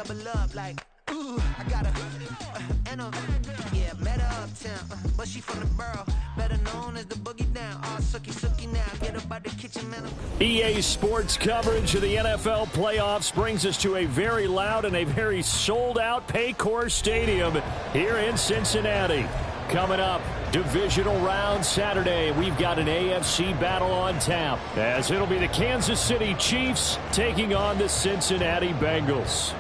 double up like, ooh, I got a, and a, yeah, met her uptown, but she from the borough, better known as the boogie down. All sookie now, get up out the kitchen, man. EA Sports coverage of the NFL playoffs brings us to a very loud and a very sold-out Paycor Stadium here in Cincinnati. Coming up, divisional round Saturday. We've got an AFC battle on tap, as it'll be the Kansas City Chiefs taking on the Cincinnati Bengals.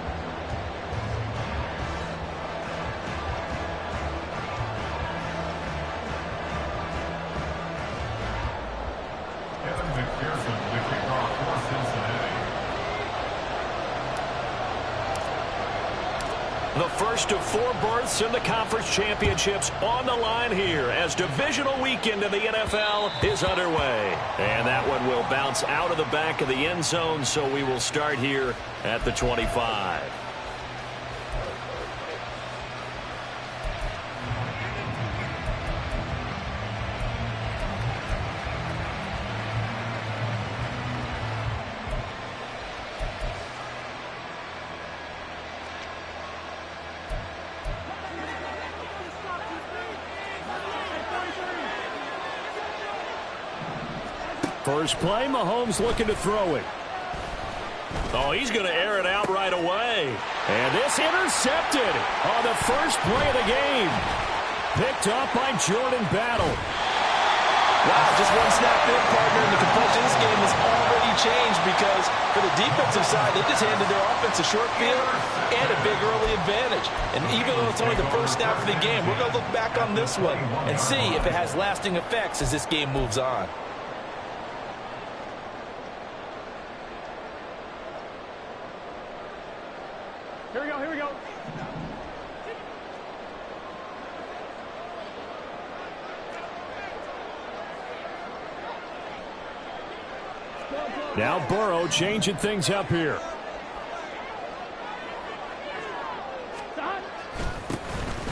The first of 4 berths in the conference championships on the line here as divisional weekend in the NFL is underway. And that one will bounce out of the back of the end zone, so we will start here at the 25. First play, Mahomes looking to throw it. Oh, he's going to air it out right away. And this intercepted on the first play of the game. Picked up by Jordan Battle. Wow, just one snap in, partner, and the complexion of this game has already changed because for the defensive side, they just handed their offense a short field and a big early advantage. And even though it's only the first snap of the game, we're going to look back on this one and see if it has lasting effects as this game moves on. Here we go. Now Burrow changing things up here.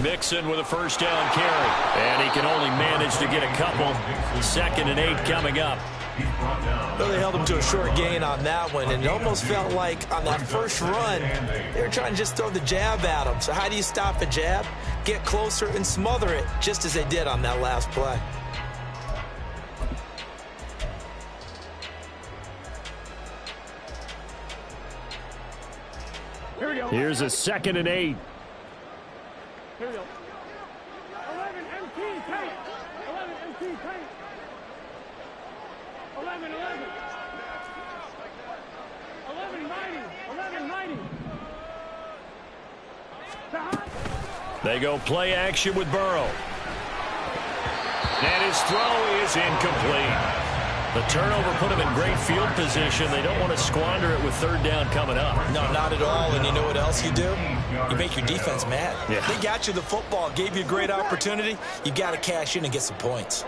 Mixon with a first down carry. And he can only manage to get a couple. 2nd and 8 coming up. Really held him to a short gain on that one, and it almost felt like on that first run, they were trying to just throw the jab at him. So how do you stop a jab? Get closer and smother it, just as they did on that last play. Here we go. Here's a 2nd and 8. Here we go. 11 MT tank. 11 MT tank. 11 mighty. 11 mighty. They go play action with Burrow. And his throw is incomplete. The turnover put him in great field position. They don't want to squander it with 3rd down coming up. No, not at all. And you know what else you do? You make your defense mad. Yeah. They got you the football, gave you a great opportunity. You got to cash in and get some points.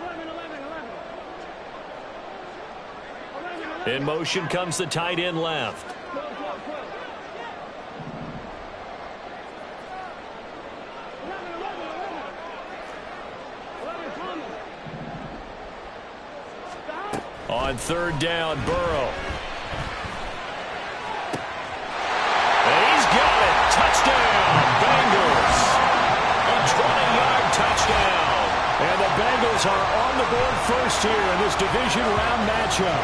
In motion comes the tight end left. On 3rd down, Burrow. And he's got it. Touchdown, Bengals. A 20-yard touchdown. And the Bengals are on the board first here in this division round matchup.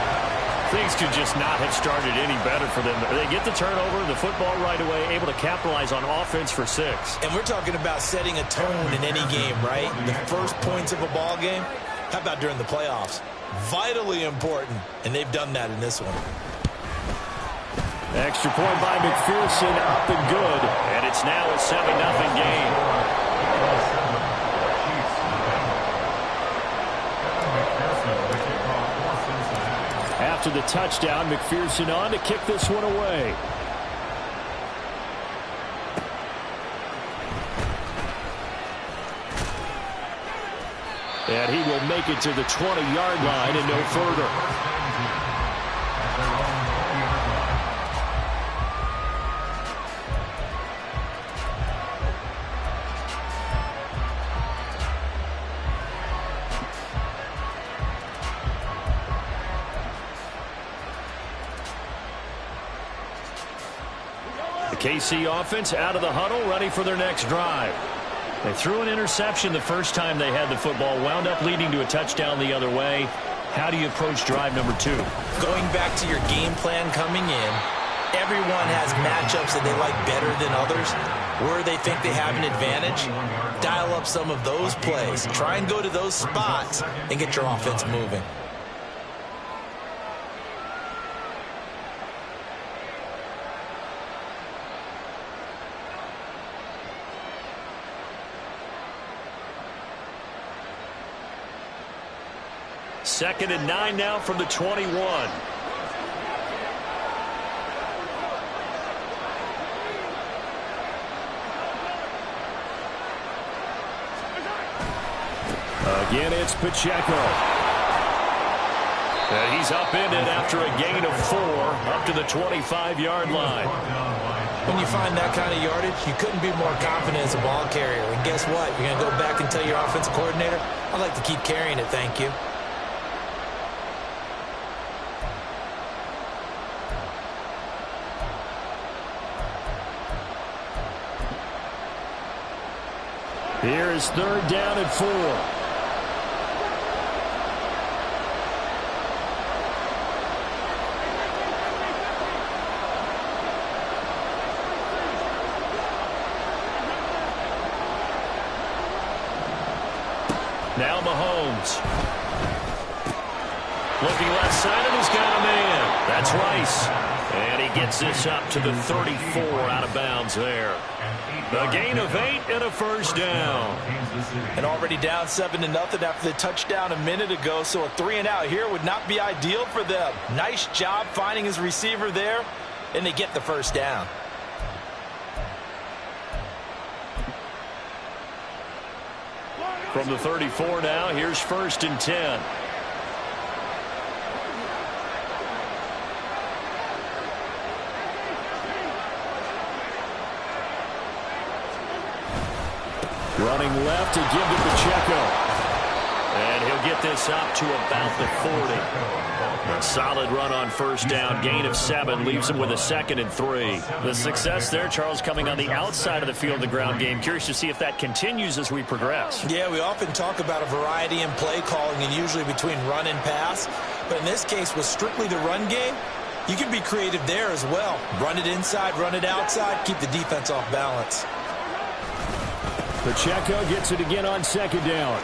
Things could just not have started any better for them. They get the turnover, the football right away, able to capitalize on offense for 6. And we're talking about setting a tone in any game, right? The first points of a ball game. How about during the playoffs? Vitally important, and they've done that in this one. Extra point by McPherson, up and good. And it's now a 7-0 game. After the touchdown, McPherson on to kick this one away. And he will make it to the 20-yard line and no further. KC offense out of the huddle, ready for their next drive. They threw an interception the first time they had the football, wound up leading to a touchdown the other way. How do you approach drive number 2? Going back to your game plan coming in, everyone has matchups that they like better than others. Where they think they have an advantage, dial up some of those plays. Try and go to those spots and get your offense moving. Second and 9 now from the 21. Again, it's Pacheco. And he's upended after a gain of 4 up to the 25-yard line. When you find that kind of yardage, you couldn't be more confident as a ball carrier. And guess what? You're going to go back and tell your offensive coordinator, I'd like to keep carrying it, thank you. Here is third down and 4. Now Mahomes. Looking left side, and he's got a man. That's Rice. And he gets this up to the 34 out of bounds there. A gain of 8 and a first down. And already down 7-0 after the touchdown a minute ago, so a 3-and-out here would not be ideal for them. Nice job finding his receiver there, and they get the first down. From the 34 now, here's first and 10. Running left to give to Pacheco. And he'll get this up to about the 40. A solid run on first down. Gain of 7 leaves him with a 2nd and 3. The success there, Charles, coming on the outside of the field, the ground game. Curious to see if that continues as we progress. Yeah, we often talk about a variety in play calling and usually between run and pass. But in this case, with strictly the run game, you can be creative there as well. Run it inside, run it outside, keep the defense off balance. Pacheco gets it again on second down.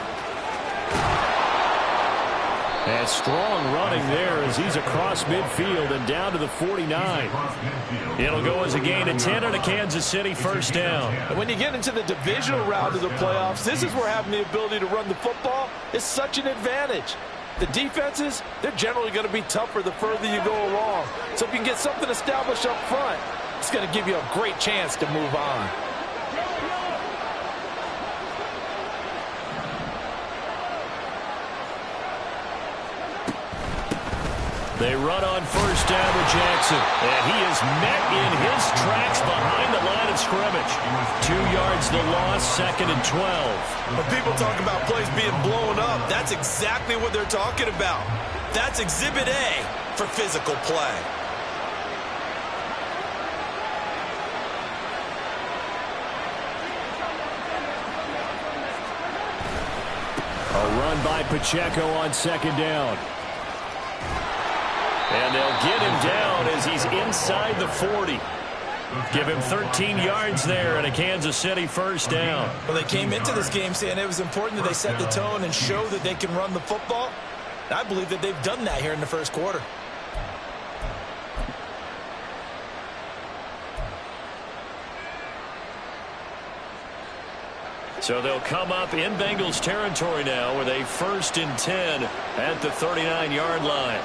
And strong running there as he's across midfield and down to the 49. It'll go as a gain of 10 and a Kansas City first down. And when you get into the divisional round of the playoffs, this is where having the ability to run the football is such an advantage. The defenses, they're generally going to be tougher the further you go along. So if you can get something established up front, it's going to give you a great chance to move on. They run on first down with Jackson. And he is met in his tracks behind the line of scrimmage. 2 yards the loss, 2nd and 12. When people talk about plays being blown up, that's exactly what they're talking about. That's Exhibit A for physical play. A run by Pacheco on second down. And they'll get him down as he's inside the 40. Give him 13 yards there and a Kansas City first down. Well, they came into this game saying it was important that they set the tone and show that they can run the football. And I believe that they've done that here in the first quarter. So they'll come up in Bengals territory now with a 1st and 10 at the 39-yard line.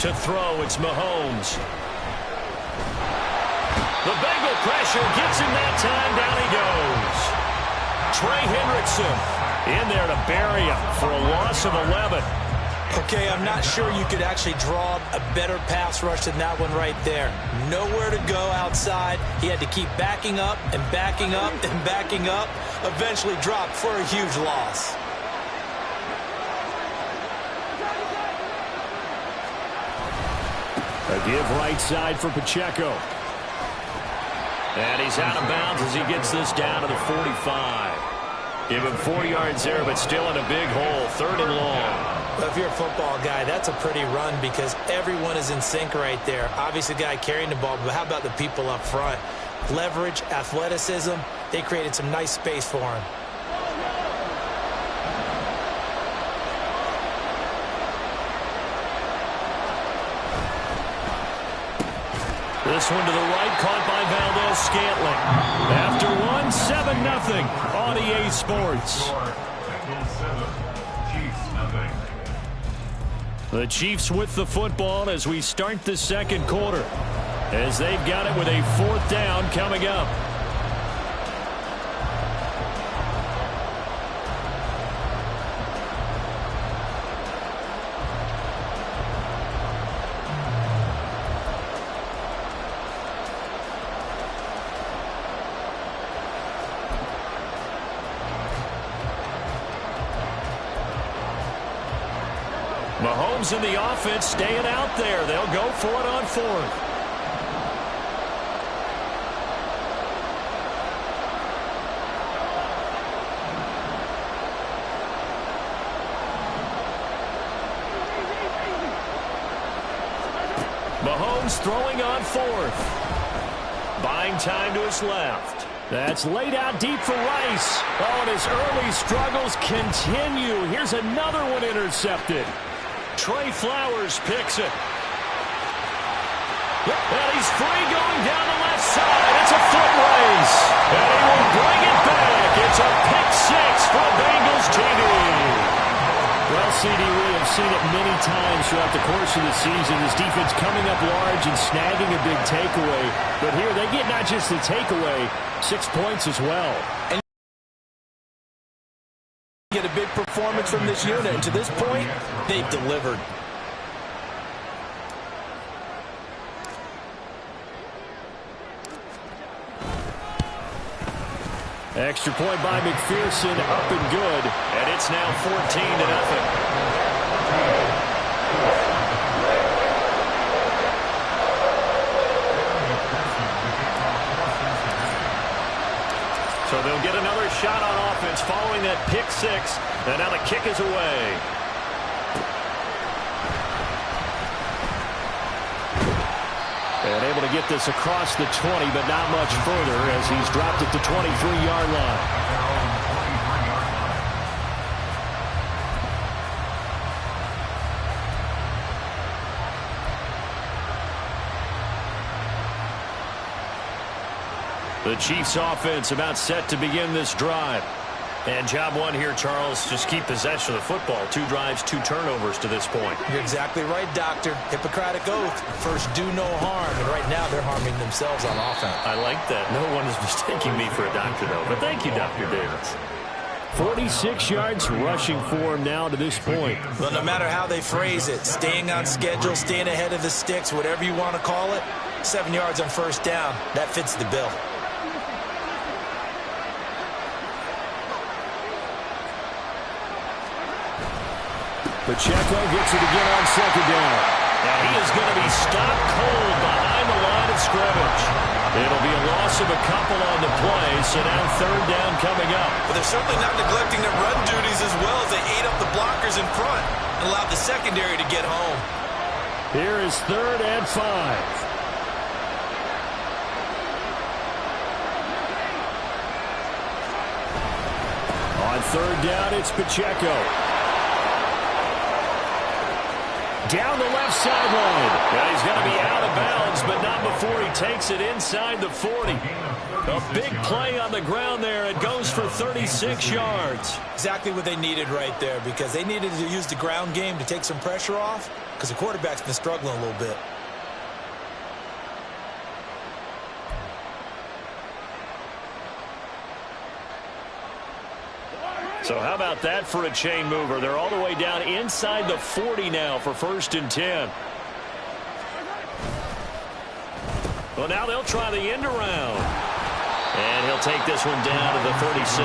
To throw, it's Mahomes. The Bengal pressure gets him that time. Down he goes. Trey Hendrickson in there to bury him for a loss of 11. Okay, I'm not sure you could actually draw a better pass rush than that one right there. Nowhere to go outside. He had to keep backing up and backing up and backing up. Eventually dropped for a huge loss. A give right side for Pacheco. And he's out of bounds as he gets this down to the 45. Give him 4 yards there, but still in a big hole. 3rd and long. Well, if you're a football guy, that's a pretty run because everyone is in sync right there. Obviously, the guy carrying the ball, but how about the people up front? Leverage, athleticism, they created some nice space for him. This one to the right, caught by Valdez Scantling. After one, 7-0 on EA Sports. The Chiefs with the football as we start the second quarter, as they've got it with a 4th down coming up. Mahomes and the offense staying out there. They'll go for it on 4th. Mahomes throwing on 4th. Buying time to his left. That's laid out deep for Rice. Oh, and his early struggles continue. Here's another one intercepted. Trey Flowers picks it. And he's free going down the left side. It's a foot race. And he will bring it back. It's a pick 6 for Bengals TD. Well, CD, we have seen it many times throughout the course of the season. This defense coming up large and snagging a big takeaway. But here they get not just the takeaway, 6 points as well. Get a big performance from this unit, and to this point, they've delivered. Extra point by McPherson, up and good, and it's now 14-0. So they'll get another shot on offense following that pick 6, and now the kick is away. And able to get this across the 20, but not much further as he's dropped it to 23-yard line. The Chiefs offense about set to begin this drive. And job one here, Charles, just keep possession of the football. 2 drives, 2 turnovers to this point. You're exactly right, Doctor. Hippocratic oath. First, do no harm. And right now, they're harming themselves on offense. I like that. No one is mistaking me for a doctor, though. But thank you, Dr. Davis. 46 yards rushing for him now to this point. Well, no matter how they phrase it, staying on schedule, staying ahead of the sticks, whatever you want to call it, 7 yards on first down, that fits the bill. Pacheco gets it again on 2nd down. Now he is going to be stopped cold behind the line of scrimmage. It'll be a loss of a couple on the play, so now 3rd down coming up. But they're certainly not neglecting their run duties as well as they ate up the blockers in front and allowed the secondary to get home. Here is 3rd and 5. On 3rd down, it's Pacheco. Down the left sideline. And he's going to be out of bounds, but not before he takes it inside the 40. A big play on the ground there. It goes for 36 yards. Exactly what they needed right there, because they needed to use the ground game to take some pressure off, because the quarterback's been struggling a little bit. So how about that for a chain mover? They're all the way down inside the 40 now for 1st and 10. Well, now they'll try the end around. And he'll take this one down to the 36.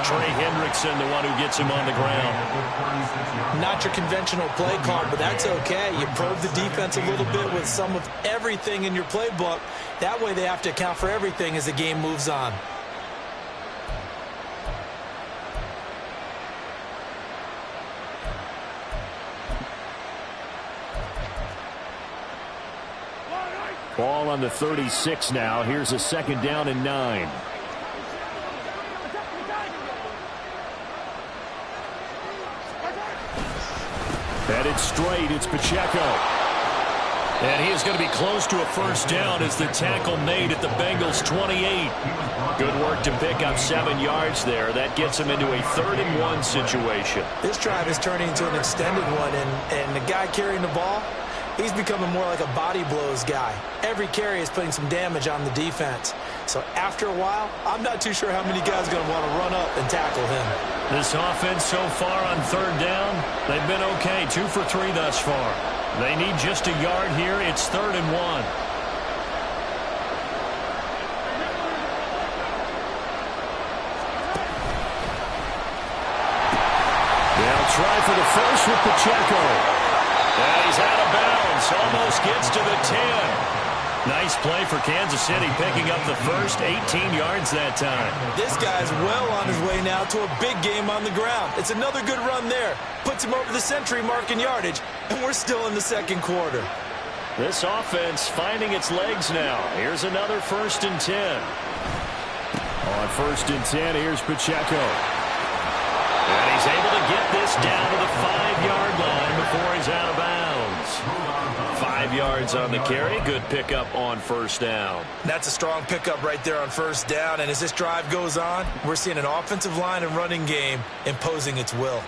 Trey Hendrickson, the one who gets him on the ground. Not your conventional play call, but that's okay. You probe the defense a little bit with some of everything in your playbook. That way they have to account for everything as the game moves on. Ball on the 36 now. Here's a 2nd down and 9. Headed straight, it's Pacheco. And he is going to be close to a 1st down as the tackle made at the Bengals 28. Good work to pick up 7 yards there. That gets him into a 3rd and 1 situation. This drive is turning into an extended one, and the guy carrying the ball, he's becoming more like a body blows guy. Every carry is putting some damage on the defense. So after a while, I'm not too sure how many guys are going to want to run up and tackle him. This offense so far on 3rd down, they've been okay. 2 for 3 thus far. They need just a yard here. It's 3rd and 1. They'll try for the first with Pacheco. And he's out of bounds. Almost gets to the 10. Nice play for Kansas City, picking up the first 18 yards that time. This guy's well on his way now to a big game on the ground. It's another good run there. Puts him over the century mark in yardage, and we're still in the 2nd quarter. This offense finding its legs now. Here's another 1st and 10. On 1st and 10, here's Pacheco. And he's able to get this down to the 5-yard line before he's out of bounds. 5 yards on the carry. Good pickup on 1st down. That's a strong pickup right there on 1st down. And as this drive goes on, we're seeing an offensive line and running game imposing its will.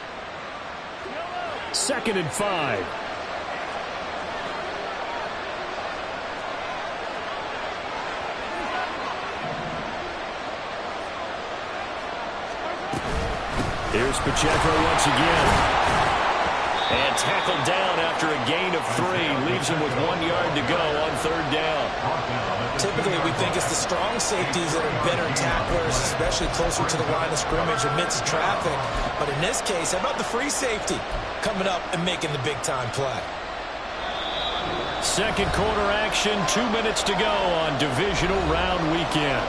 2nd and 5. Here's Pacheco once again. And tackled down after a gain of 3. Leaves him with 1 yard to go on 3rd down. Typically, we think it's the strong safeties that are better tacklers, especially closer to the line of scrimmage amidst traffic. But in this case, how about the free safety coming up and making the big-time play? 2nd quarter action, 2 minutes to go on divisional round weekend.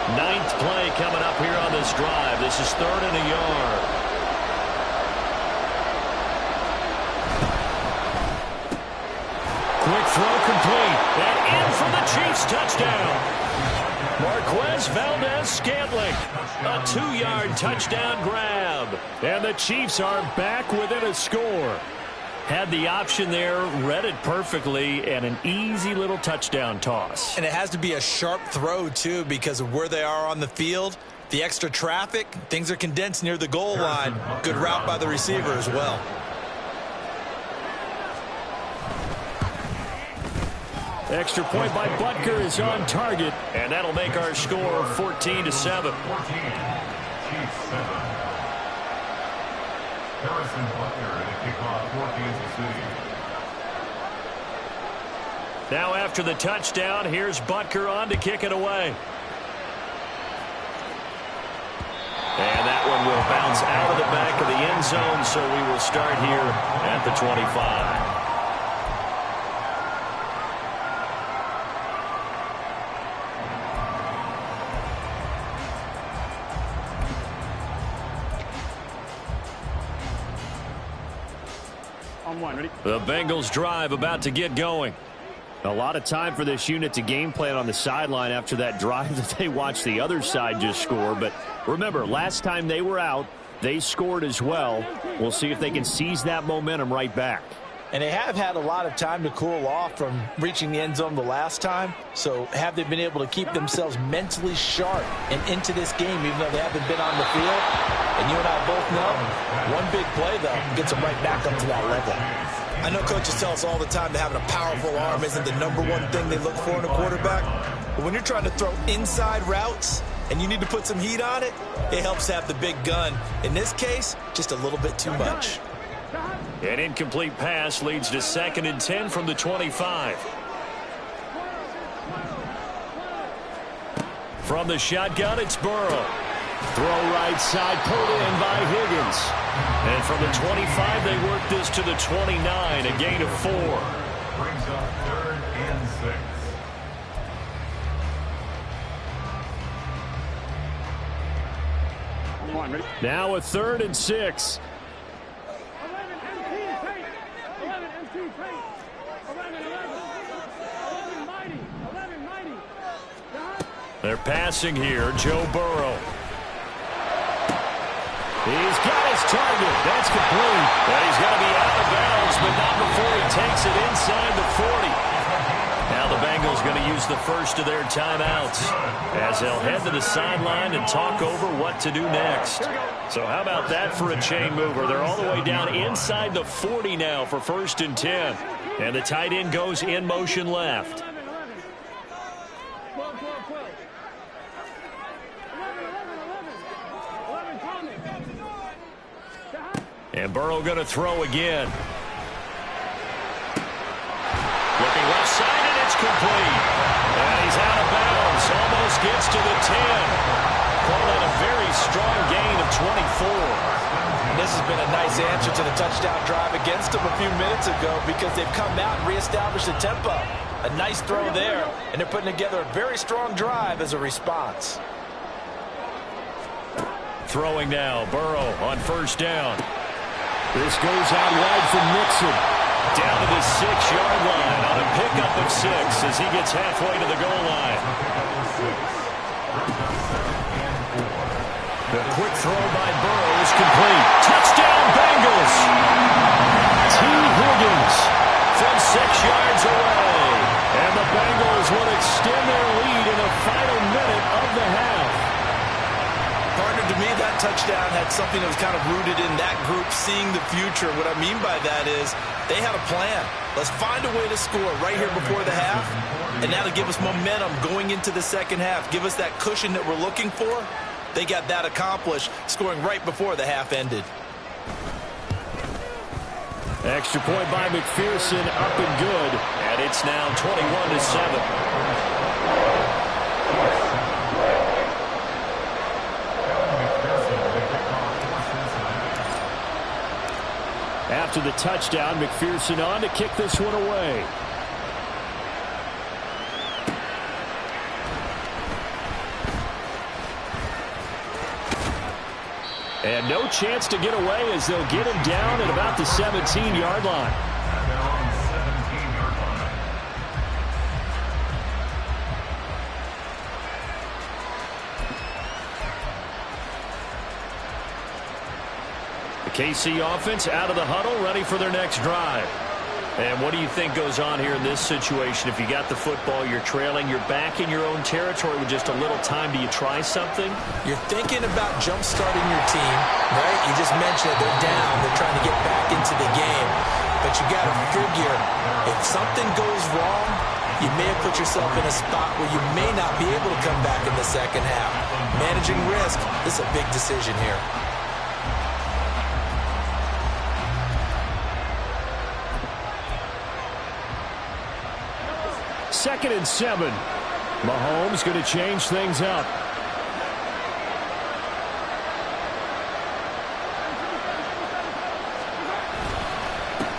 9th play coming up here on this drive. This is 3rd and a yard. Quick throw complete. And in for the Chiefs touchdown. Marquez Valdez-Scantling. A 2-yard touchdown grab. And the Chiefs are back within a score. Had the option there, read it perfectly, and an easy little touchdown toss. And it has to be a sharp throw, too, because of where they are on the field. The extra traffic, things are condensed near the goal line. Good route by the receiver as well. Extra point by Butker is on target, and that'll make our score 14-7. Harrison Butker at a kickoff for Kansas City. Now after the touchdown, here's Butker on to kick it away. And that one will bounce out of the back of the end zone, so we will start here at the 25. The Bengals drive about to get going. A lot of time for this unit to game plan on the sideline after that drive that they watched the other side just score. But remember, last time they were out, they scored as well. We'll see if they can seize that momentum right back. And they have had a lot of time to cool off from reaching the end zone the last time. So have they been able to keep themselves mentally sharp and into this game, even though they haven't been on the field? And you and I both know, one big play, though, gets them right back up to that level. I know coaches tell us all the time that having a powerful arm isn't the #1 thing they look for in a quarterback. But when you're trying to throw inside routes and you need to put some heat on it, it helps have the big gun. In this case, just a little bit too much. An incomplete pass leads to 2nd and 10 from the 25. From the shotgun, it's Burrow. Throw right side, pulled in by Higgins. And from the 25, they work this to the 29, a gain of 4. Brings up 3rd and 6. Now a 3rd and 6. 11 MT paint. 11 MT paint. 11 mighty. 11 mighty. They're passing here. Joe Burrow. He's got his target. That's complete. And he's going to be out of bounds, but not before he takes it inside the 40. Now the Bengals going to use the first of their timeouts as they'll head to the sideline and talk over what to do next. So how about that for a chain mover? They're all the way down inside the 40 now for 1st and 10. And the tight end goes in motion left. 12, 12, 12. 11, 11, 11. 11 And Burrow going to throw again. Looking left side, and it's complete. And he's out of bounds. Almost gets to the 10. Call that a very strong gain of 24. This has been a nice answer to the touchdown drive against them a few minutes ago because they've come out and reestablished the tempo. A nice throw there, and they're putting together a very strong drive as a response. Throwing now, Burrow on 1st down. This goes out wide from Nixon. Down to the 6-yard line on a pickup of 6 as he gets halfway to the goal line. The quick throw by Burrow is complete. Touchdown Bengals! T. Higgins from 6 yards away. And the Bengals will extend their lead in the final minute of the half. Partner, to me, that touchdown had something that was kind of rooted in that group seeing the future. What I mean by that is they had a plan. Let's find a way to score right here before the half, and that'll give us momentum going into the second half. Give us that cushion that we're looking for. They got that accomplished, scoring right before the half ended. Extra point by McPherson, up and good, and it's now 21-7. After the touchdown, McPherson on to kick this one away. And no chance to get away as they'll get him down at about the 17-yard line. KC offense out of the huddle, ready for their next drive. And what do you think goes on here in this situation? If you got the football, you're trailing, you're back in your own territory with just a little time. Do you try something? You're thinking about jump-starting your team, right? You just mentioned it. They're down. They're trying to get back into the game. But you got to figure if something goes wrong, you may have put yourself in a spot where you may not be able to come back in the second half. Managing risk, this is a big decision here. 2nd and 7. Mahomes going to change things up.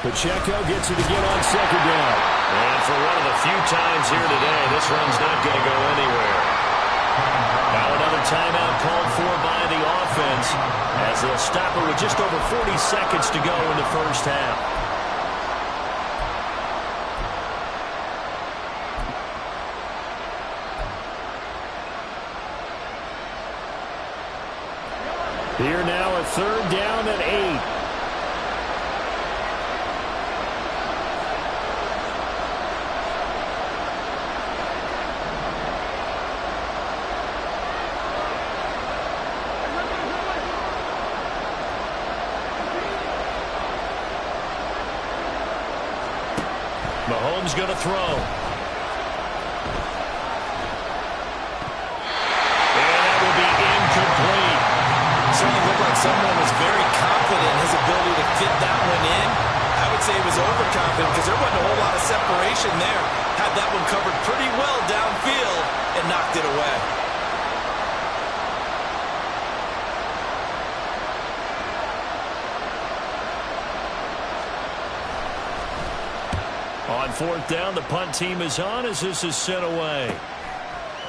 Pacheco gets it again on 2nd down. And for one of the few times here today, this run's not going to go anywhere. Now another timeout called for by the offense as they'll stop it with just over 40 seconds to go in the first half. Here now a 3rd down and 8. Mahomes going to throw. had that one covered pretty well downfield and knocked it away. On fourth down, the punt team is on as this is sent away.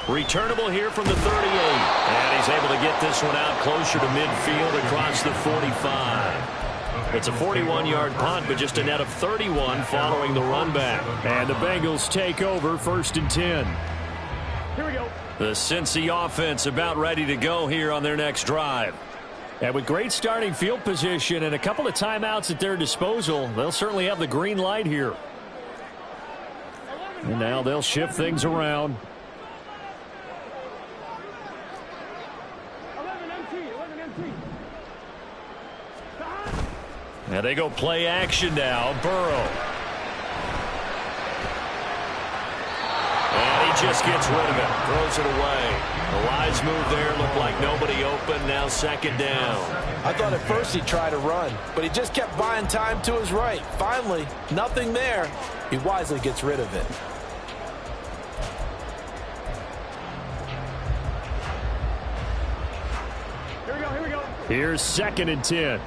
Returnable here from the 38. And he's able to get this one out closer to midfield across the 45. It's a 41-yard punt, but just a net of 31 following the run back. And the Bengals take over 1st and 10. Here we go. The Cincy offense about ready to go here on their next drive. And with great starting field position and a couple of timeouts at their disposal, they'll certainly have the green light here. And now they'll shift things around. 11 empty. Now they go play action now. Burrow. And he just gets rid of it. Throws it away. The wise move there. Looked like nobody open. Now 2nd down. I thought at first he'd try to run, but he just kept buying time to his right. Finally, nothing there. He wisely gets rid of it. Here we go. Here's 2nd and 10.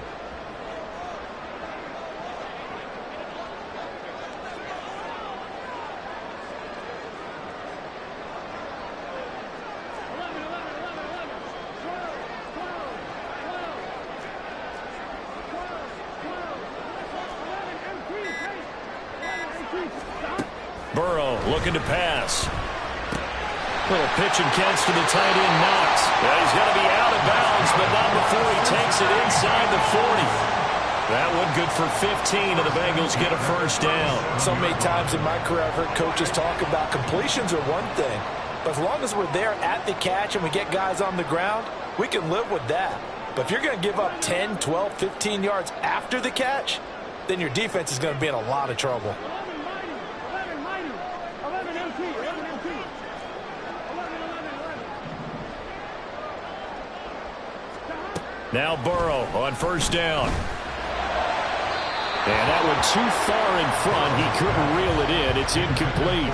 Burrow looking to pass. Little pitch and catch to the tight end, Knox. Yeah, he's going to be out of bounds, but not before he takes it inside the 40. That one good for 15, and the Bengals get a 1st down. So many times in my career, I've heard coaches talk about completions are one thing, but as long as we're there at the catch and we get guys on the ground, we can live with that. But if you're going to give up 10, 12, 15 yards after the catch, then your defense is going to be in a lot of trouble. 11 empty. Now Burrow on 1st down. And that one too far in front. He couldn't reel it in. It's incomplete.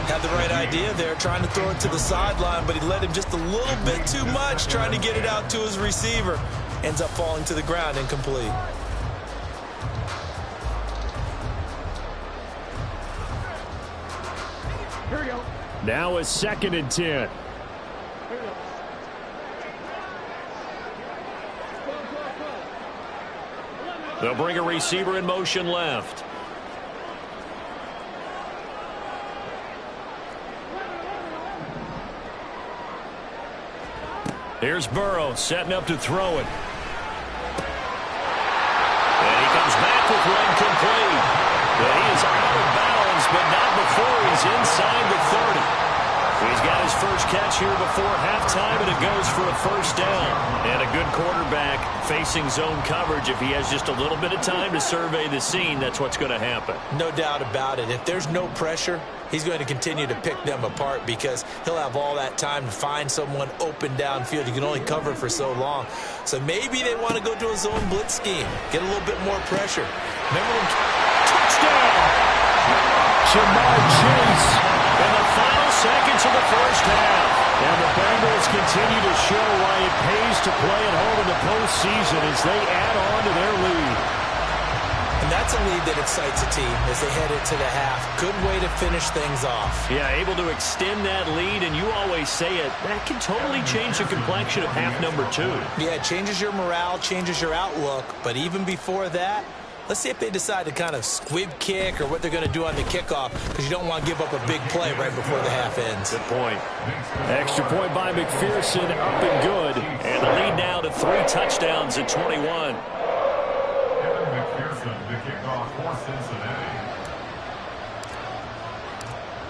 Had the right idea there, trying to throw it to the sideline, but he led him just a little bit too much, trying to get it out to his receiver. Ends up falling to the ground, incomplete. Here we go. Now a 2nd and 10. They'll bring a receiver in motion left. Here's Burrow setting up to throw it. And he comes back with one complete. But he is out of bounds, but not before he's inside the 30. He's got his first catch here before halftime, and it goes for a 1st down. And a good quarterback facing zone coverage. If he has just a little bit of time to survey the scene, that's what's going to happen. No doubt about it. If there's no pressure, he's going to continue to pick them apart because he'll have all that time to find someone open downfield. You can only cover for so long. So maybe they want to go to a zone blitz scheme, get a little bit more pressure. Remember when... Touchdown! Jamar Chase in the final seconds of the 1st half. And the Bengals continue to show why it pays to play at home in the postseason as they add on to their lead. And that's a lead that excites a team as they head into the half. Good way to finish things off. Yeah, able to extend that lead, and you always say it, that can totally change the complexion of half number 2. Yeah, it changes your morale, changes your outlook, but even before that, let's see if they decide to kind of squib kick or what they're going to do on the kickoff, because you don't want to give up a big play right before the half ends. Good point. Extra point by McPherson, up and good. And the lead now to 3 touchdowns at 21. McPherson to kick off for Cincinnati.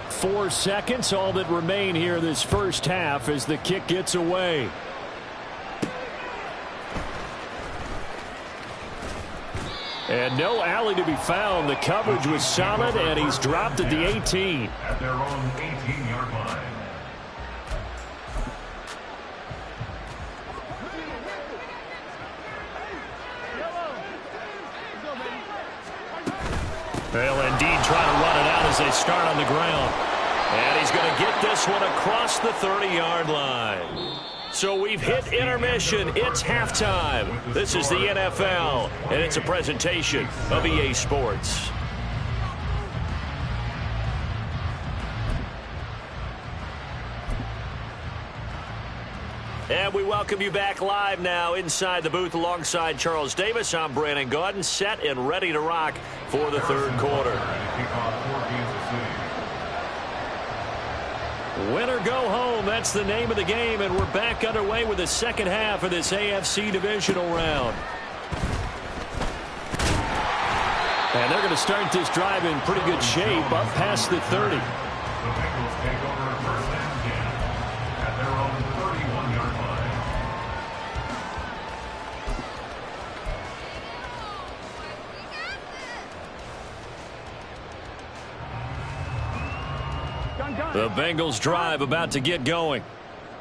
4 seconds, all that remain here this 1st half as the kick gets away. And no alley to be found. The coverage was solid, and he's dropped at the 18. At their own 18-yard line. Well, indeed, trying to run it out as they start on the ground. And he's going to get this one across the 30-yard line. So we've hit intermission. It's halftime. This is the NFL, and it's a presentation of EA Sports. And we welcome you back live now inside the booth alongside Charles Davis. I'm Brandon Gaudin, set and ready to rock for the third quarter. Win or go home, that's the name of the game, and we're back underway with the second half of this AFC divisional round. And they're going to start this drive in pretty good shape, up past the 30. The Bengals take over first and 10 at their own 31-yard line. The Bengals drive about to get going.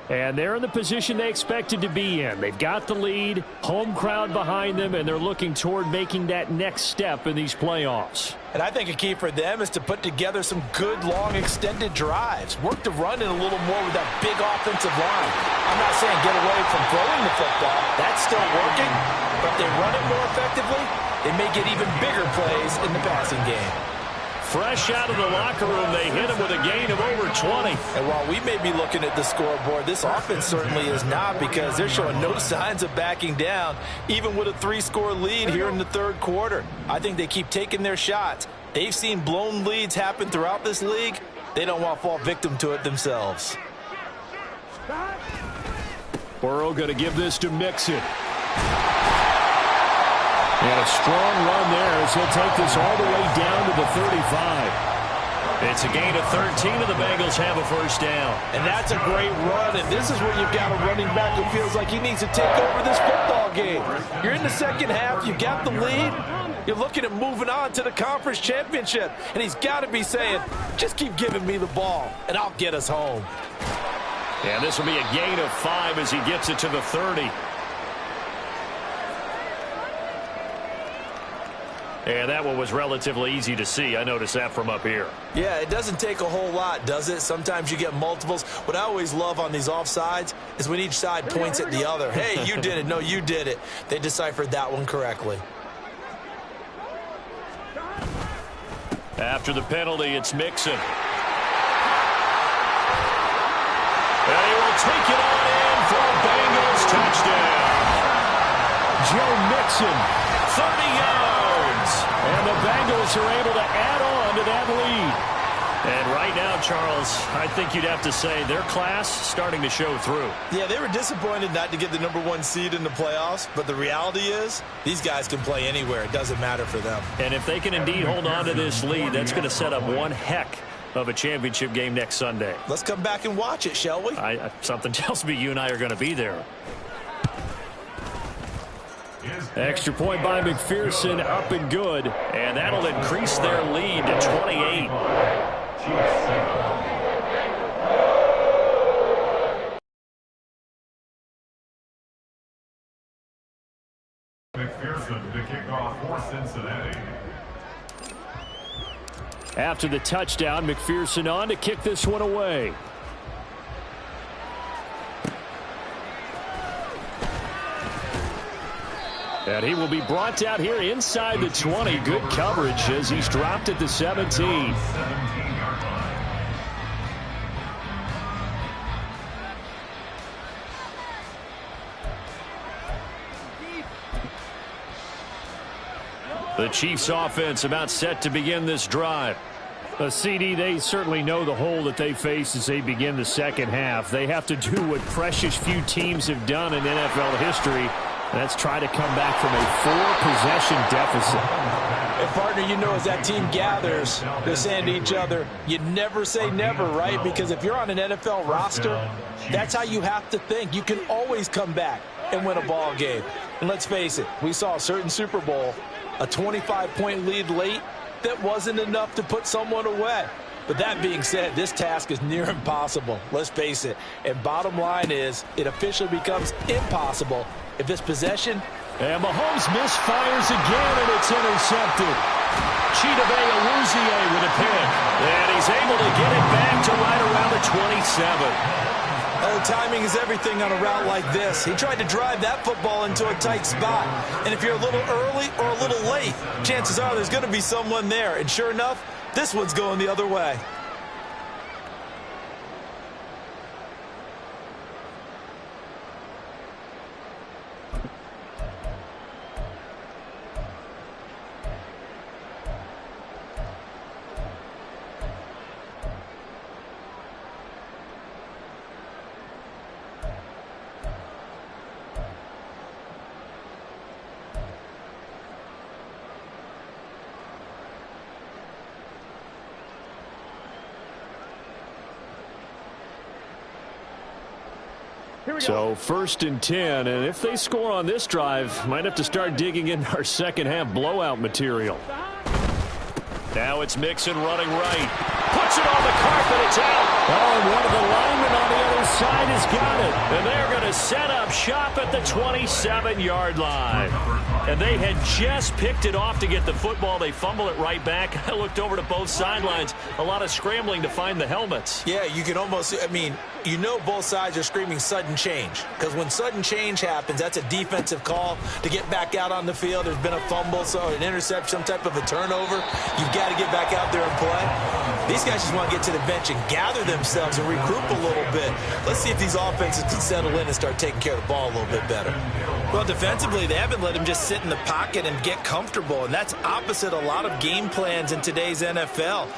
And they're in the position they expected to be in. They've got the lead, home crowd behind them, and they're looking toward making that next step in these playoffs. And I think a key for them is to put together some good, long, extended drives. Work to run in a little more with that big offensive line. I'm not saying get away from throwing the football. That's still working. But if they run it more effectively, they may get even bigger plays in the passing game. Fresh out of the locker room, they hit him with a gain of over 20. And while we may be looking at the scoreboard, this offense certainly is not, because they're showing no signs of backing down, even with a 3-score lead here in the third quarter. I think they keep taking their shots. They've seen blown leads happen throughout this league. They don't want to fall victim to it themselves. Burrow going to give this to Mixon. And a strong run there as he'll take this all the way down to the 35. It's a gain of 13, and the Bengals have a first down. And that's a great run, and this is where you've got a running back who feels like he needs to take over this football game. You're in the second half, you've got the lead, you're looking at moving on to the conference championship, and he's got to be saying, just keep giving me the ball, and I'll get us home. And this will be a gain of 5 as he gets it to the 30. And that one was relatively easy to see. I noticed that from up here. Yeah, it doesn't take a whole lot, does it? Sometimes you get multiples. What I always love on these offsides is when each side points at the other. Hey, you did it. No, you did it. They deciphered that one correctly. After the penalty, it's Mixon. And he will take it on in for a Bengals touchdown. Joe Mixon, 30 yards. and the Bengals are able to add on to that lead. And right now, Charles, I think you'd have to say their class starting to show through. Yeah, they were disappointed not to get the #1 seed in the playoffs, but the reality is these guys can play anywhere. It doesn't matter for them. And if they can indeed hold on to this lead, that's going to set up one heck of a championship game next Sunday. Let's come back and watch it, shall we? Something tells me you and I are going to be there. Extra point by McPherson, up and good. And that'll increase their lead to 28. McPherson to kick off for Cincinnati. After the touchdown, McPherson on to kick this one away. And he will be brought out here inside the 20. Good coverage as he's dropped at the 17. 17-yard line. The Chiefs offense about set to begin this drive. CD, they certainly know the hole that they face as they begin the second half. They have to do what precious few teams have done in NFL history. That's try to come back from a 4-possession deficit. And, partner, you know, as that team gathers, they're saying to each other, you never say never, right? Because if you're on an NFL roster, that's how you have to think. You can always come back and win a ball game. And let's face it, we saw a certain Super Bowl, a 25-point lead late that wasn't enough to put someone away. But that being said, this task is near impossible. Let's face it. And bottom line is, it officially becomes impossible if this possession. And Mahomes misfires again, and it's intercepted. Chidobe with a pick. And he's able to get it back to right around the 27. Oh, timing is everything on a route like this. He tried to drive that football into a tight spot. And if you're a little early or a little late, chances are there's going to be someone there. And sure enough, this one's going the other way. So 1st and 10, and if they score on this drive, might have to start digging in our second half blowout material. Now it's Mixon running right. Puts it on the carpet. It's out. Oh, and one of the linemen on the other side has got it. And they're going to set up shop at the 27-yard line. And they had just picked it off to get the football. They fumble it right back. I looked over to both sidelines. A lot of scrambling to find the helmets. Yeah, you can almost, you know both sides are screaming sudden change. Because when sudden change happens, that's a defensive call to get back out on the field. There's been a fumble, so an interception, some type of a turnover. You've got to get back out there and play. These guys just want to get to the bench and gather themselves and regroup a little bit. Let's see if these offenses can settle in and start taking care of the ball a little bit better. Well, defensively, they haven't let him just sit in the pocket and get comfortable, and that's opposite a lot of game plans in today's NFL.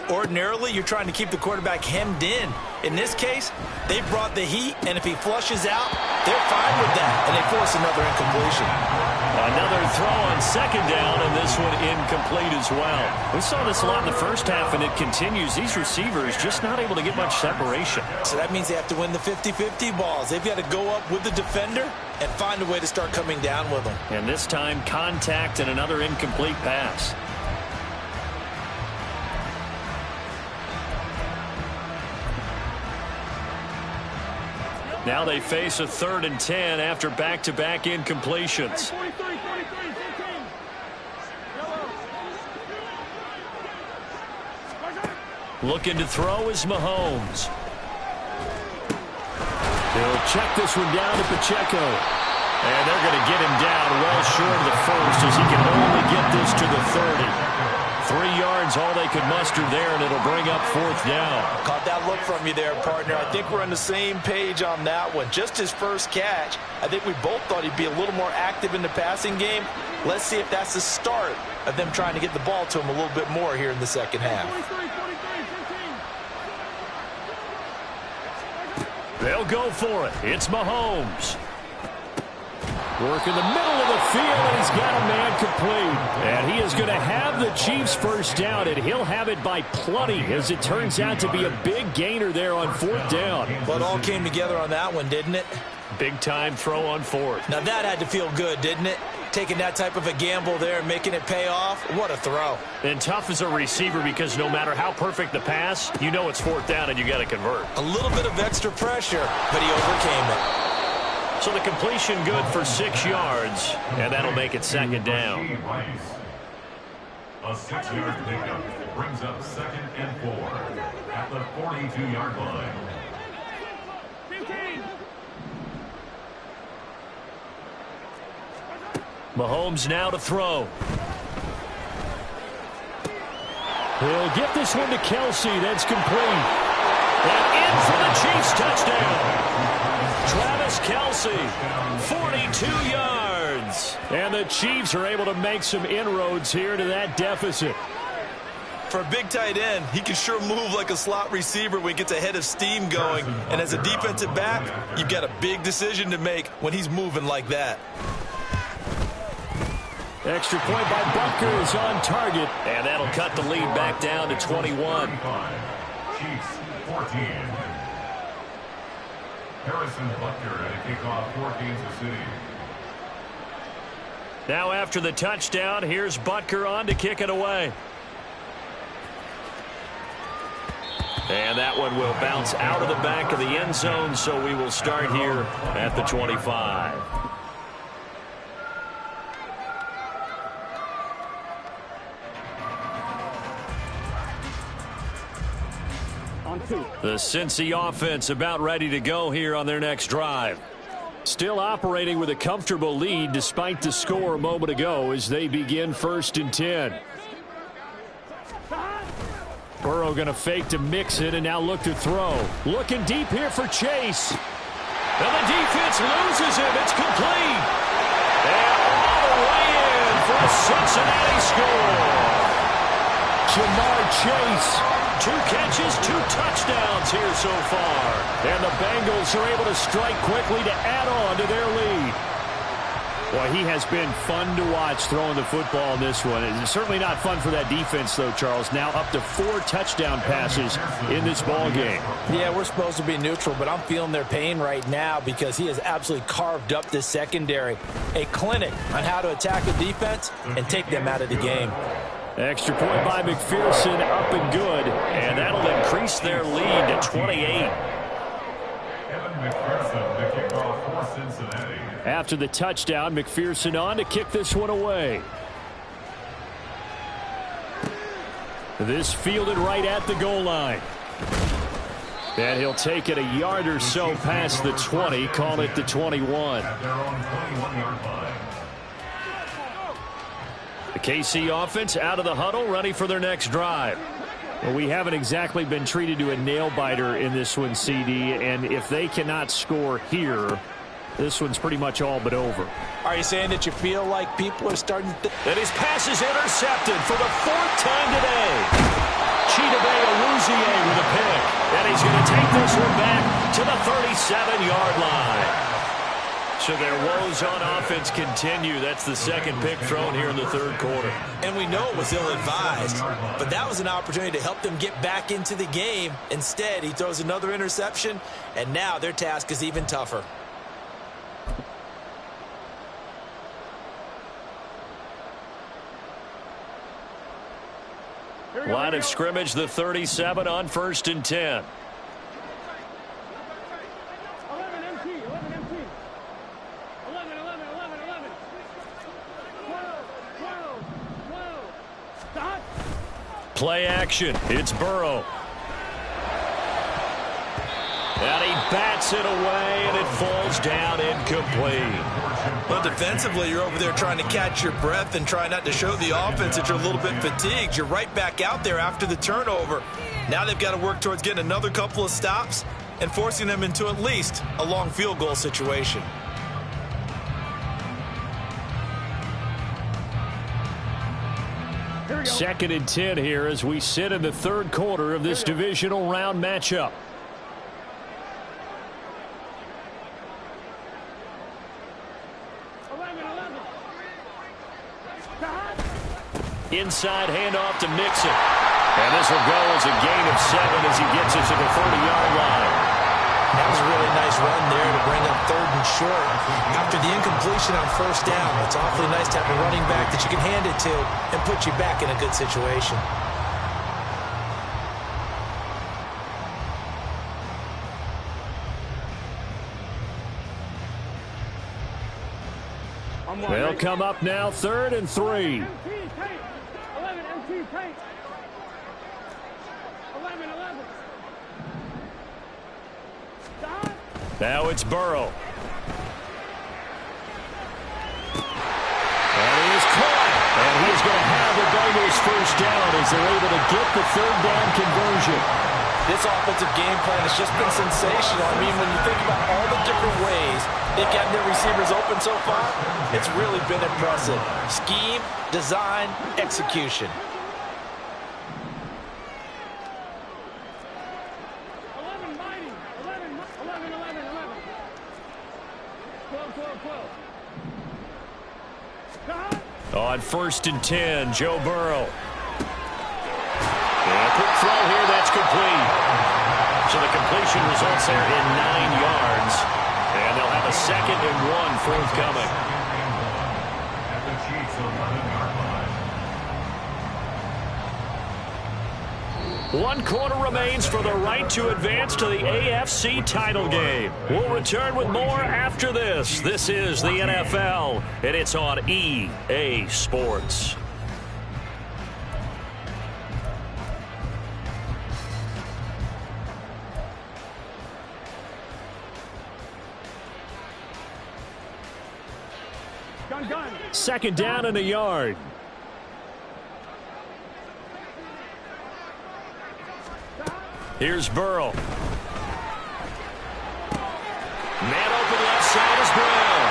Ordinarily, you're trying to keep the quarterback hemmed in. In this case, they brought the heat, and if he flushes out, they're fine with that, and they force another incompletion. Another throw on 2nd down, and this one incomplete as well. We saw this a lot in the first half, and it continues. These receivers just not able to get much separation. So that means they have to win the 50-50 balls. They've got to go up with the defender and find a way to start coming down with them. And this time, contact and another incomplete pass. Now they face a 3rd and 10 after back-to-back incompletions. Looking to throw is Mahomes. He'll check this one down to Pacheco. And they're going to get him down well short of the first as he can only get this to the 30. 3 yards, all they could muster there, and it'll bring up 4th down. Caught that look from you there, partner. I think we're on the same page on that one. Just his first catch, I think we both thought he'd be a little more active in the passing game. Let's see if that's the start of them trying to get the ball to him a little bit more here in the second half. They'll go for it. It's Mahomes. Work in the middle of the field, and he's got a man complete. And he is going to have the Chiefs first down, and he'll have it by plenty, as it turns out to be a big gainer there on 4th down. Well, it all came together on that one, didn't it? Big-time throw on 4th. Now that had to feel good, didn't it? Taking that type of a gamble there and making it pay off. What a throw. And tough as a receiver, because no matter how perfect the pass, you know it's 4th down and you got to convert. A little bit of extra pressure, but he overcame it. So the completion good for 6 yards, and that'll make it 2nd down. A 6-yard pickup brings up 2nd and 4 at the 42-yard line. Mahomes now to throw. He'll get this one to Kelsey. That's complete. And in for the Chiefs touchdown. Travis Kelsey, 42 yards. And the Chiefs are able to make some inroads here to that deficit. For a big tight end, he can sure move like a slot receiver when he gets a head of steam going. And as a defensive back, you've got a big decision to make when he's moving like that. Extra point by Butker is on target. And that'll cut the lead back down to 21. Chiefs 14. Harrison Butker at a kickoff for Kansas City. Now after the touchdown, here's Butker on to kick it away. And that one will bounce out of the back of the end zone, so we will start here at the 25. The Cincy offense about ready to go here on their next drive. Still operating with a comfortable lead despite the score a moment ago as they begin 1st and 10. Burrow going to fake to mix it and now look to throw. Looking deep here for Chase. And the defense loses him. It's complete. And all the way in for a Cincinnati score. Jamar Chase. 2 catches, 2 touchdowns here so far. And the Bengals are able to strike quickly to add on to their lead. Boy, he has been fun to watch throwing the football in this one. It's certainly not fun for that defense, though, Charles. Now up to 4 touchdown passes in this ball game. Yeah, we're supposed to be neutral, but I'm feeling their pain right now because he has absolutely carved up this secondary. A clinic on how to attack a defense and take them out of the game. Extra point by McPherson, up and good. And that'll increase their lead to 28. McPherson, the kickoff for Cincinnati. After the touchdown, McPherson on to kick this one away. This fielded right at the goal line. And he'll take it a yard or so past the 20, call it the 21. At their own 21-yard line. The KC offense out of the huddle, ready for their next drive. Well, we haven't exactly been treated to a nail-biter in this one, CD, and if they cannot score here, this one's pretty much all but over. Are you saying that you feel like people are starting to... And his pass is intercepted for the 4th time today. Chidobe Awuzie with a pick, and he's going to take this one back to the 37-yard line. So their woes on offense continue. That's the second pick thrown here in the 3rd quarter. And we know it was ill-advised, but that was an opportunity to help them get back into the game. Instead, he throws another interception, and now their task is even tougher. Line of scrimmage, the 37 on 1st and 10. Play action. It's Burrow. And he bats it away, and it falls down incomplete. Well, defensively, you're over there trying to catch your breath and try not to show the offense that you're a little bit fatigued. You're right back out there after the turnover. Now they've got to work towards getting another couple of stops and forcing them into at least a long field goal situation. Second and 10 here as we sit in the 3rd quarter of this divisional round matchup. Inside handoff to Mixon. And this will go as a gain of 7 as he gets it to the 30-yard line. That was a really nice run there to bring up 3rd and short. After the incompletion on 1st down, it's awfully nice to have a running back that you can hand it to and put you back in a good situation. They'll come up now, 3rd and 3. Now it's Burrow. And he is caught. And he is going to have the Bengals 1st down as they're able to get the 3rd down conversion. This offensive game plan has just been sensational. I mean, when you think about all the different ways they've gotten their receivers open so far, it's really been impressive. Scheme, design, execution. On 1st and 10, Joe Burrow. And a quick throw here, that's complete. So the completion results there in 9 yards. And they'll have a 2nd and 1 forthcoming. At the Chiefs' 11-yard line. 1 quarter remains for the right to advance to the AFC title game. We'll return with more after this. This is the NFL, and it's on EA Sports. Second down and a yard. Here's Burrow. Man open left side is Brown.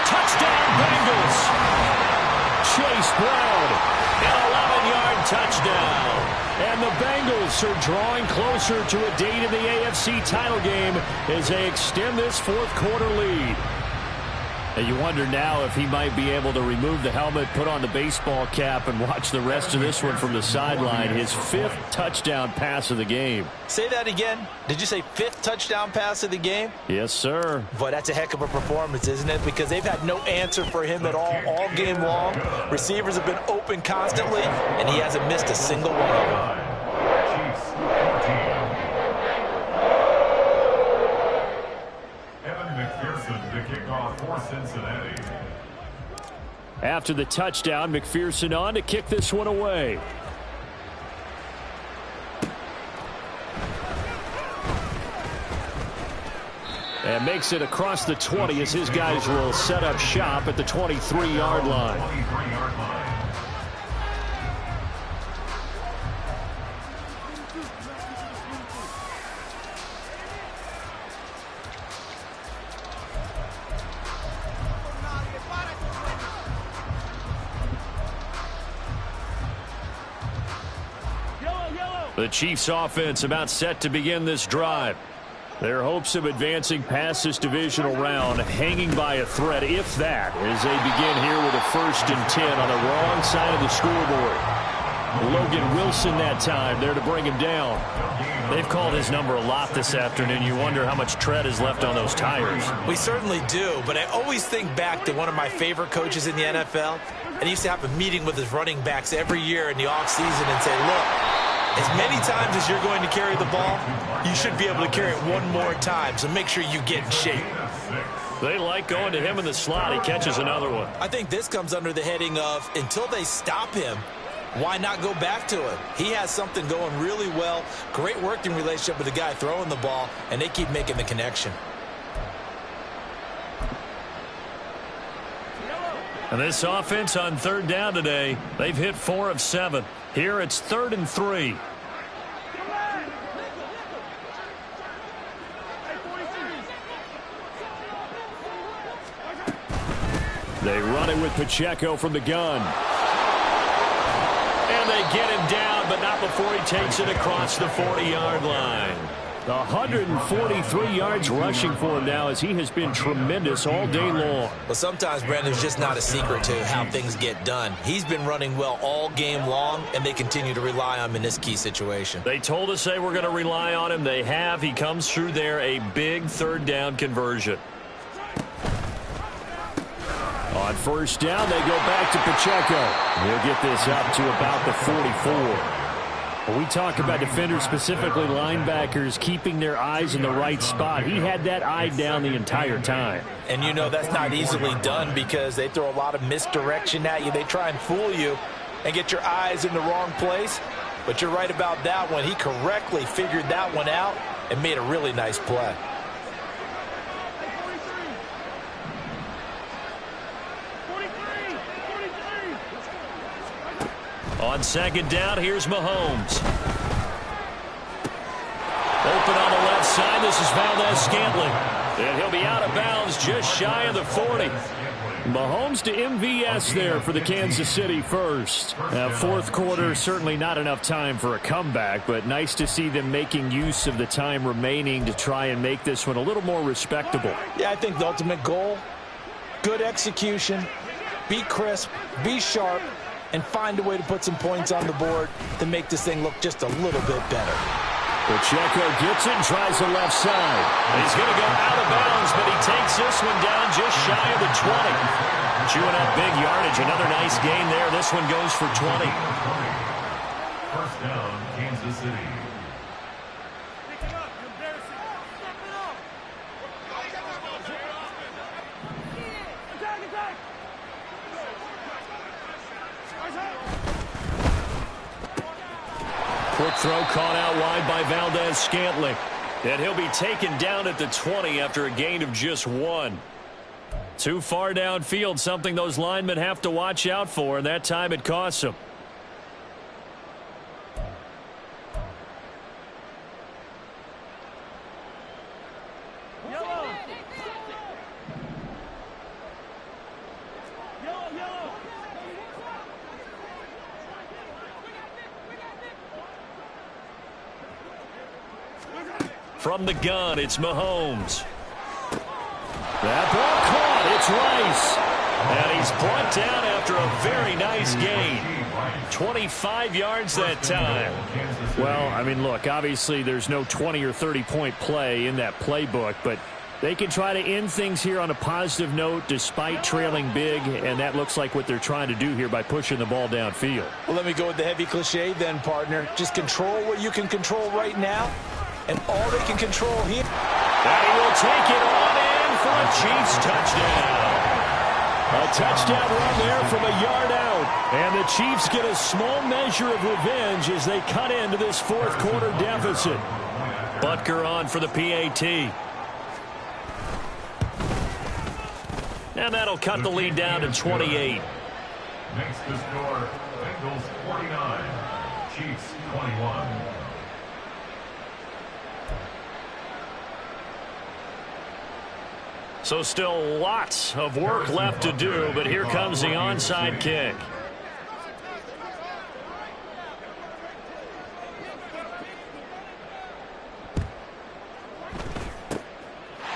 Touchdown Bengals. Chase Brown. An 11-yard touchdown. And the Bengals are drawing closer to a date in the AFC title game as they extend this fourth quarter lead. And you wonder now if he might be able to remove the helmet, put on the baseball cap, and watch the rest of this one from the sideline. His 5th touchdown pass of the game. Say that again. Did you say 5th touchdown pass of the game? Yes, sir. Boy, that's a heck of a performance, isn't it? Because they've had no answer for him at all game long. Receivers have been open constantly, and he hasn't missed a single one of them. Cincinnati. After the touchdown, McPherson on to kick this one away. And makes it across the 20 as his guys will set up shop at the 23-yard line. The Chiefs offense about set to begin this drive. Their hopes of advancing past this divisional round hanging by a thread, if that, as they begin here with a 1st and 10 on the wrong side of the scoreboard. Logan Wilson that time there to bring him down. They've called his number a lot this afternoon. You wonder how much tread is left on those tires. We certainly do, but I always think back to one of my favorite coaches in the NFL, and he used to have a meeting with his running backs every year in the offseason and say, look, as many times as you're going to carry the ball, you should be able to carry it one more time, so make sure you get in shape. They like going to him in the slot. He catches another one. I think this comes under the heading of, until they stop him, why not go back to him? He has something going really well, great working relationship with the guy throwing the ball, and they keep making the connection. And this offense on 3rd down today, they've hit 4 of 7. Here it's 3rd and 3. They run it with Pacheco from the gun. And they get him down, but not before he takes it across the 40-yard line. 143 yards rushing for him now as he has been tremendous all day long. Well, sometimes, Brandon, there's just not a secret to how things get done. He's been running well all game long, and they continue to rely on him in this key situation. They told us they were going to rely on him. They have. He comes through there, a big 3rd down conversion. On 1st down, they go back to Pacheco. He'll get this up to about the 44. When we talk about defenders, specifically linebackers, keeping their eyes in the right spot, he had that eye down the entire time. And you know that's not easily done because they throw a lot of misdirection at you. They try and fool you and get your eyes in the wrong place. But you're right about that one. He correctly figured that one out and made a really nice play. On 2nd down, here's Mahomes. Open on the left side, this is Valdez-Scantling. And he'll be out of bounds just shy of the 40. Mahomes to MVS there for the Kansas City first. Now, 4th quarter, certainly not enough time for a comeback, but nice to see them making use of the time remaining to try and make this one a little more respectable. Yeah, I think the ultimate goal, good execution, be crisp, be sharp, and find a way to put some points on the board to make this thing look just a little bit better. Pacheco gets it and tries the left side. He's going to go out of bounds, but he takes this one down just shy of the 20. Chewing up big yardage. Another nice gain there. This one goes for 20. 1st down, Kansas City. Quick throw caught out wide by Valdez-Scantling. And he'll be taken down at the 20 after a gain of just 1. Too far downfield, something those linemen have to watch out for, and that time it costs them. From the gun, it's Mahomes. That ball caught. It's Rice. And he's brought down after a very nice gain. 25 yards that time. Well, I mean, look, obviously there's no 20 or 30-point play in that playbook, but they can try to end things here on a positive note despite trailing big, and that looks like what they're trying to do here by pushing the ball downfield. Well, let me go with the heavy cliche then, partner. Just control what you can control right now, and all they can control here. And he will take it on in for a Chiefs touchdown. A touchdown run there from a yard out. And the Chiefs get a small measure of revenge as they cut into this fourth quarter deficit. Butker on for the PAT. And that'll cut the lead down to 28. Makes the score Bengals 49, Chiefs 21. So still lots of work left to do, but here comes the onside kick.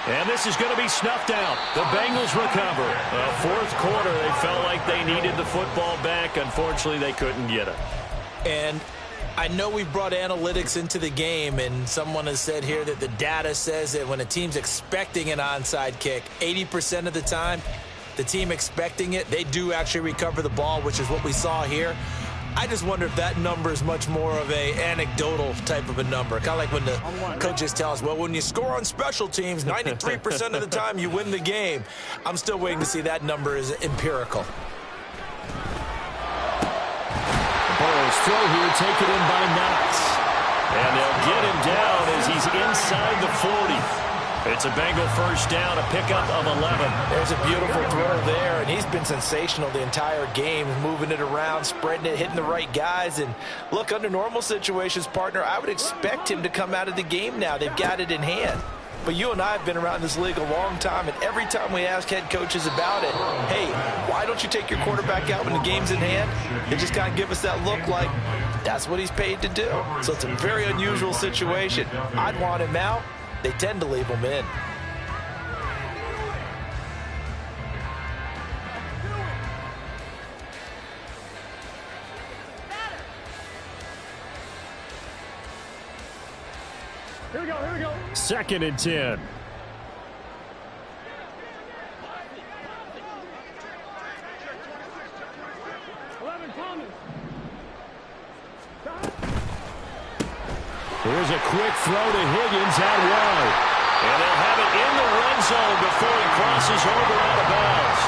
And this is going to be snuffed out. The Bengals recover. Fourth quarter, they felt like they needed the football back. Unfortunately, they couldn't get it. And I know we've brought analytics into the game, and someone has said here that the data says that when a team's expecting an onside kick, 80% of the time, the team expecting it, they do actually recover the ball, which is what we saw here. I just wonder if that number is much more of a anecdotal type of a number. Kind of like when the coaches tell us, well, when you score on special teams, 93% of the time you win the game. I'm still waiting to see that number is empirical. Burrow's throw here taken in by Knox. And they'll get him down as he's inside the 40. It's a Bengal first down, a pickup of 11. There's a beautiful throw there, and he's been sensational the entire game, moving it around, spreading it, hitting the right guys. And look, under normal situations, partner, I would expect him to come out of the game now. They've got it in hand. But you and I have been around this league a long time, and every time we ask head coaches about it, hey, why don't you take your quarterback out when the game's in hand? They just kind of give us that look like that's what he's paid to do. So it's a very unusual situation. I'd want him out. They tend to leave him in. Here we go. 2nd and 10. Here's a quick throw to Higgins out wide. And they'll have it in the red zone before he crosses over out of bounds.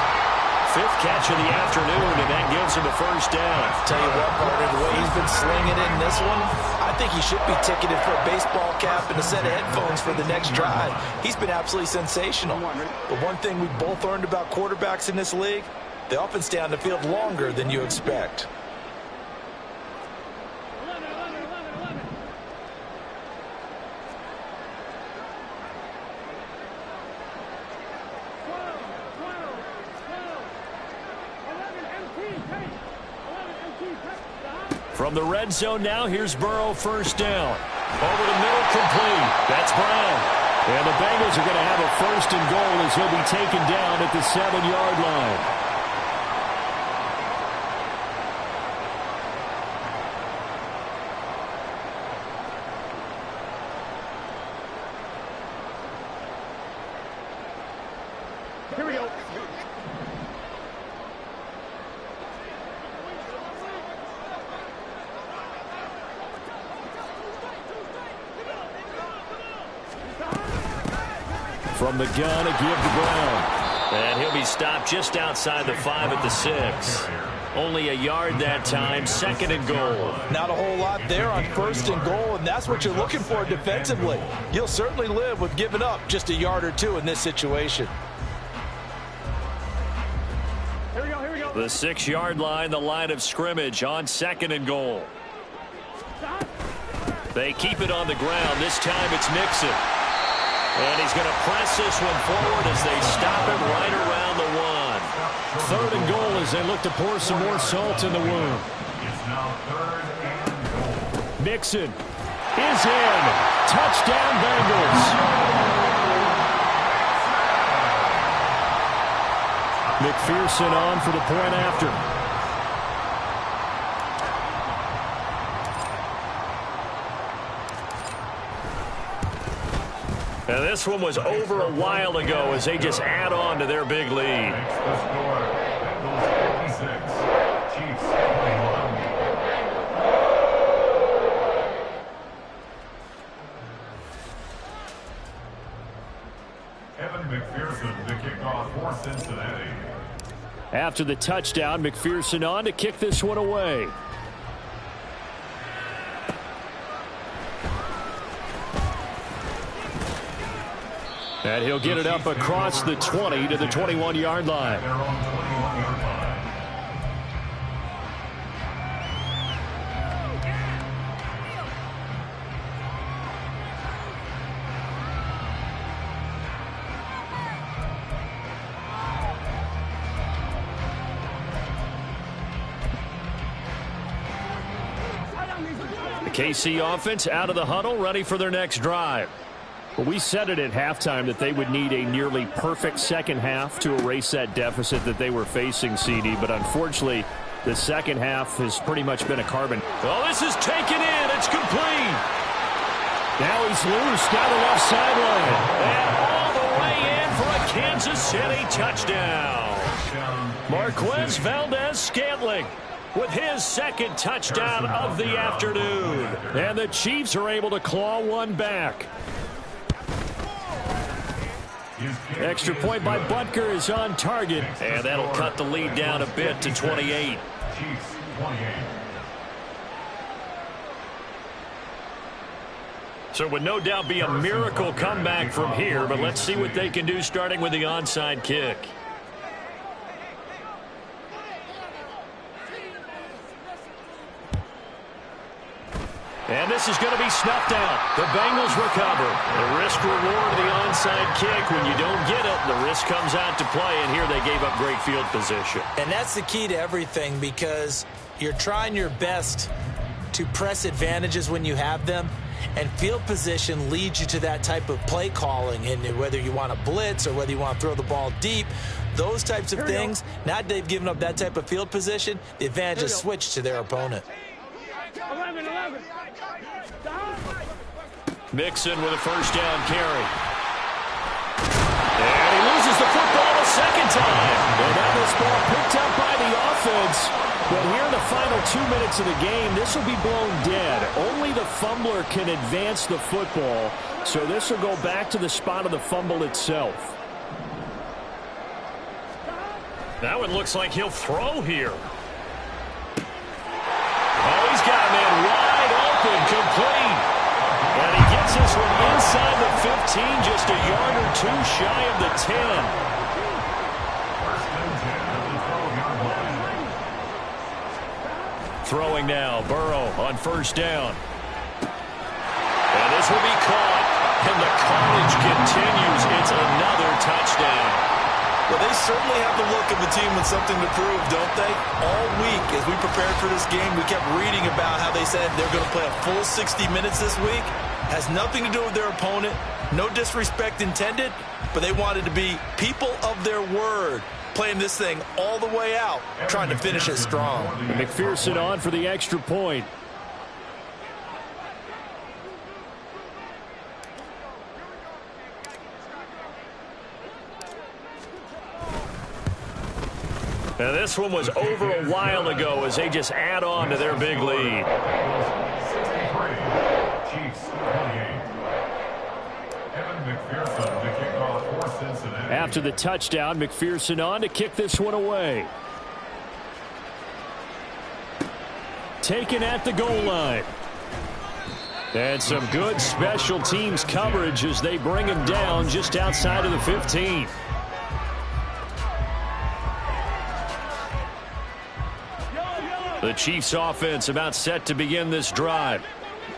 5th catch of the afternoon, and that gives him a first down. Tell you what, partner, the way he's been slinging it in this one, I think he should be ticketed for a baseball cap and a set of headphones for the next drive. He's been absolutely sensational. But one thing we both learned about quarterbacks in this league, they often stay on the field longer than you expect. From the red zone now, here's Burrow first down. Over the middle, complete. That's Brown. And the Bengals are going to have a first and goal as he'll be taken down at the 7-yard line. Here we go. From the gun, a give to Brown. And he'll be stopped just outside the 5 at the 6. Only a yard that time, 2nd and goal. Not a whole lot there on 1st and goal, and that's what you're looking for defensively. You'll certainly live with giving up just a yard or two in this situation. The 6-yard line, the line of scrimmage on 2nd and goal. They keep it on the ground. This time it's Mixon. And he's going to press this one forward as they stop it right around the 1. 3rd and goal as they look to pour some more salt in the wound. It's now 3rd and goal. Mixon is in. Touchdown, Bengals. McPherson on for the point after. And this one was over a while ago as they just add on to their big lead. Makes the score. Bengals 56, Chiefs 21. Evan McPherson to kick off for Cincinnati. After the touchdown, McPherson on to kick this one away. And he'll get it up across the 20 to the 21-yard line. Their own 21-yard line. The KC offense out of the huddle, ready for their next drive. Well, we said it at halftime that they would need a nearly perfect second half to erase that deficit that they were facing, CD. But unfortunately, the second half has pretty much been a carbon. Oh, this is taken in. It's complete. Now he's loose down the left sideline. And all the way in for a Kansas City touchdown. Marquez Valdez-Scantling with his 2nd touchdown of the afternoon. And the Chiefs are able to claw one back. Extra point by Butker is on target. And that'll cut the lead down a bit to 28. Chiefs 28. So it would no doubt be a miracle comeback from here, but let's see what they can do starting with the onside kick. And this is going to be snuffed out. The Bengals recover. The risk-reward of the onside kick. When you don't get it, the risk comes out to play, and here they gave up great field position. And that's the key to everything, because you're trying your best to press advantages when you have them, and field position leads you to that type of play calling. And whether you want to blitz or whether you want to throw the ball deep, those types of things, now that they've given up that type of field position, the advantage is switched to their opponent. 11. Mixon with a 1st down carry. And he loses the football a 2nd time. And now this ball picked up by the offense. But here in the final 2 minutes of the game, this will be blown dead. Only the fumbler can advance the football. So this will go back to the spot of the fumble itself. That one looks like he'll throw here. Oh, he's got a man wide open, complete. And he gets this one inside the 15, just a yard or 2 shy of the 10. Throwing now, Burrow on 1st down. And this will be caught. And the carnage continues. It's another touchdown. Well, they certainly have the look of a team with something to prove, don't they? All week, as we prepared for this game, we kept reading about how they said they're going to play a full 60 minutes this week. Has nothing to do with their opponent. No disrespect intended, but they wanted to be people of their word, playing this thing all the way out, trying to finish it strong. And McPherson on for the extra point. Now this one was over a while ago as they just add on to their big lead. 63, Chiefs 28. Evan McPherson to kick off for Cincinnati. After the touchdown, McPherson on to kick this one away. Taken at the goal line. And some good special teams coverage as they bring him down just outside of the 15. The Chiefs offense about set to begin this drive.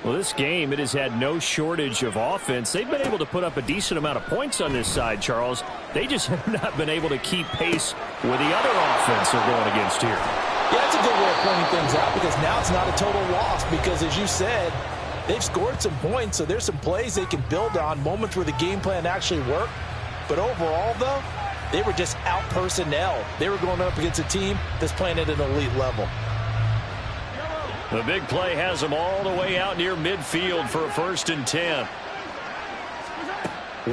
Well, this game, it has had no shortage of offense. They've been able to put up a decent amount of points on this side, Charles. They just have not been able to keep pace with the other offense they're going against here. Yeah, that's a good way of pointing things out, because now it's not a total loss, because as you said, they've scored some points, so there's some plays they can build on, moments where the game plan actually worked. But overall, though, they were just out personnel. They were going up against a team that's playing at an elite level. The big play has them all the way out near midfield for a 1st and 10.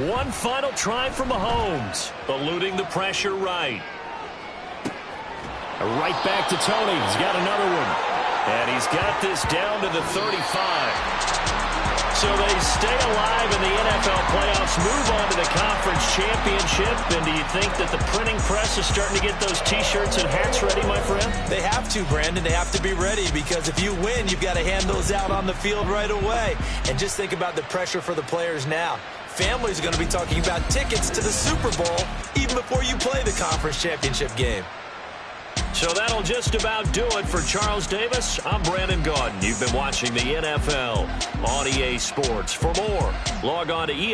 One final try from Mahomes, eluding the pressure right. Right back to Tony. He's got another one. And he's got this down to the 35. So they stay alive in the NFL playoffs, move on to the conference championship. And do you think that the printing press is starting to get those T-shirts and hats ready, my friend? They have to, Brandon. They have to be ready, because if you win, you've got to hand those out on the field right away. And just think about the pressure for the players now. Families are going to be talking about tickets to the Super Bowl even before you play the conference championship game. So that'll just about do it for Charles Davis. I'm Brandon Gaudin. You've been watching the NFL on EA Sports. For more, log on to EA.